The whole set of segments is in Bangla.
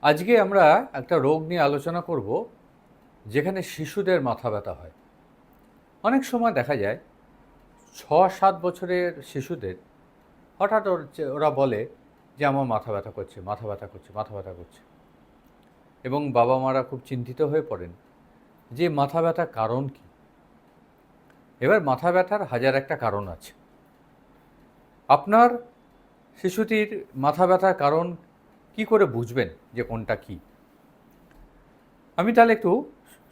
আজকে আমরা একটা রোগ নিয়ে আলোচনা করব, যেখানে শিশুদের মাথা ব্যথা হয়। অনেক সময় দেখা যায় ৬-৭ বছরের শিশুদের হঠাৎ ওরা বলে যে আমার মাথা ব্যথা করছে, মাথা ব্যথা করছে, মাথা ব্যথা করছে। এবং বাবা মারা খুব চিন্তিত হয়ে পড়েন যে মাথা ব্যথার কারণ কী। এবার মাথা ব্যথার হাজার একটা কারণ আছে। আপনার শিশুটির মাথা ব্যথার কারণ কি করে বুঝবেন যে কোনটা কী? আমি তাহলে একটু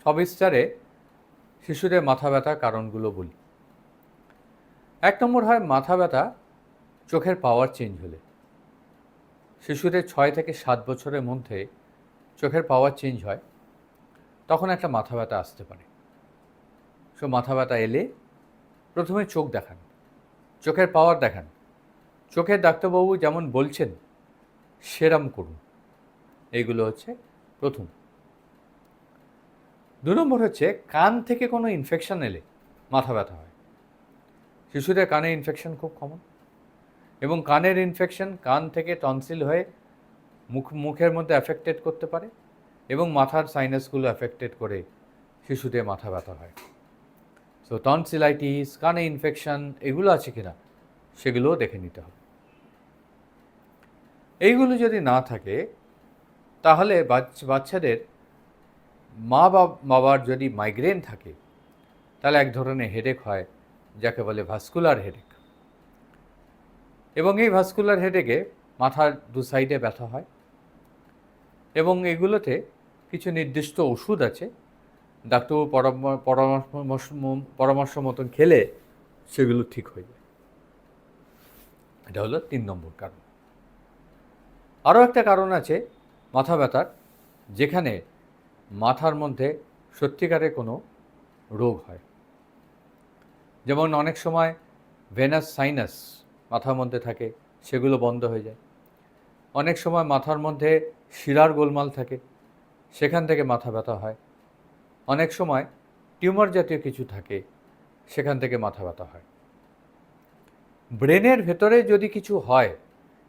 সবিস্তারে শিশুদের মাথা ব্যথার কারণগুলো বলি। ১ নম্বর হয় মাথা ব্যথা চোখের পাওয়ার চেঞ্জ হলে। শিশুদের ৬ থেকে ৭ বছরের মধ্যে চোখের পাওয়ার চেঞ্জ হয়, তখন একটা মাথা ব্যথা আসতে পারে। মাথা ব্যথা এলে প্রথমে চোখ দেখান, চোখের পাওয়ার দেখান। চোখের ডাক্তারবাবু যেমন বলছেন সেরম করুন। এইগুলো হচ্ছে প্রথম। ২ নম্বর হচ্ছে কান থেকে কোনো ইনফেকশন এলে মাথা ব্যথা হয়। শিশুদের কানে ইনফেকশন খুব কমন, এবং কানের ইনফেকশন কান থেকে টনসিল হয়ে মুখের মধ্যে অ্যাফেক্টেড করতে পারে, এবং মাথার সাইনাসগুলো অ্যাফেক্টেড করে শিশুদের মাথা ব্যথা হয়। টনসিলাইটিস, কানে ইনফেকশন এগুলো আছে কিনা সেগুলোও দেখে নিতে হবে। এইগুলো যদি না থাকে তাহলে বাচ্চাদের মা বাবার যদি মাইগ্রেন থাকে তাহলে এক ধরনের হেডেক হয়, যাকে বলে ভাস্কুলার হেডেক। এবং এই ভাস্কুলার হেডেকে মাথার দু সাইডে ব্যথা হয়, এবং এগুলোতে কিছু নির্দিষ্ট ওষুধ আছে, ডাক্তার পরামর্শ মতন খেলে সেগুলো ঠিক হয়ে যায়। এটা হলো ৩ নম্বর কারণ। আরও একটা কারণ আছে মাথা ব্যথার, যেখানে মাথার মধ্যে সত্যিকারের কোনো রোগ হয়। যেমন অনেক সময় ভেনাস সাইনাস মাথার মধ্যে থাকে, সেগুলো বন্ধ হয়ে যায়। অনেক সময় মাথার মধ্যে শিরার গোলমাল থাকে, সেখান থেকে মাথা ব্যথা হয়। অনেক সময় টিউমার জাতীয় কিছু থাকে, সেখান থেকে মাথা ব্যথা হয়। ব্রেনের ভেতরে যদি কিছু হয়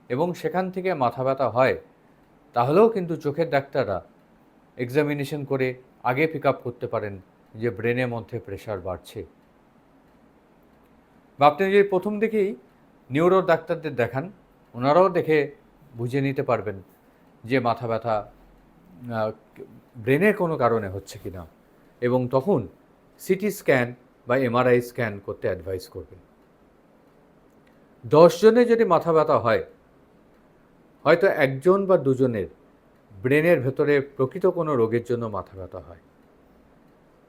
এবং সেখান থেকে মাথা ব্যথা হয়, তাহলেও কিন্তু চোখের ডাক্তাররা এক্সামিনেশন করে আগে পিক আপ করতে পারেন যে ব্রেনের মধ্যে প্রেশার বাড়ছে। বা আপনি যদি প্রথম থেকেই নিউরো ডাক্তারদের দেখান, ওনারাও দেখে বুঝে নিতে পারবেন যে মাথা ব্যথা ব্রেনের কোনো কারণে হচ্ছে কি না, এবং তখন সিটি স্ক্যান বা এমআরআই স্ক্যান করতে অ্যাডভাইস করবেন। 10 জনে যদি মাথা ব্যথা হয়, হয়তো 1 জন বা 2 জনের ব্রেনের ভেতরে প্রকৃত কোনো রোগের জন্য মাথা ব্যথা হয়।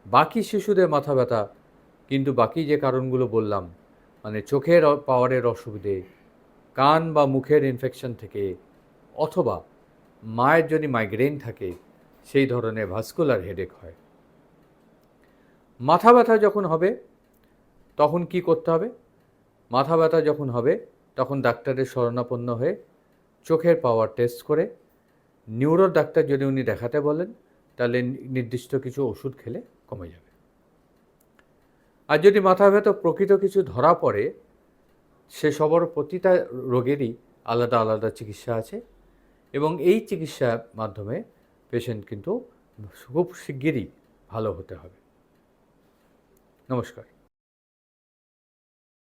বাকি শিশুদের মাথা ব্যথা কিন্তু বাকি যে কারণগুলো বললাম, মানে চোখের পাওয়ারের অসুবিধে, কান বা মুখের ইনফেকশন থেকে, অথবা মায়ের যদি মাইগ্রেন থাকে, সেই ধরনের ভাস্কুলার হেডেক হয়। মাথা ব্যথা যখন হবে তখন কি করতে হবে? মাথা ব্যথা যখন হবে তখন ডাক্তারের শরণাপন্ন হয়ে চোখের পাওয়ার টেস্ট করে, নিউরো ডাক্তার যদি উনি দেখাতে বলেন তাহলে নির্দিষ্ট কিছু ওষুধ খেলে কমে যাবে। আর যদি মাথা ব্যথা প্রকৃত কিছু ধরা পড়ে, সে সবার প্রতিটা রোগেরই আলাদা আলাদা চিকিৎসা আছে, এবং এই চিকিৎসার মাধ্যমে পেশেন্ট কিন্তু খুব শিগগিরই ভালো হতে হবে। নমস্কার।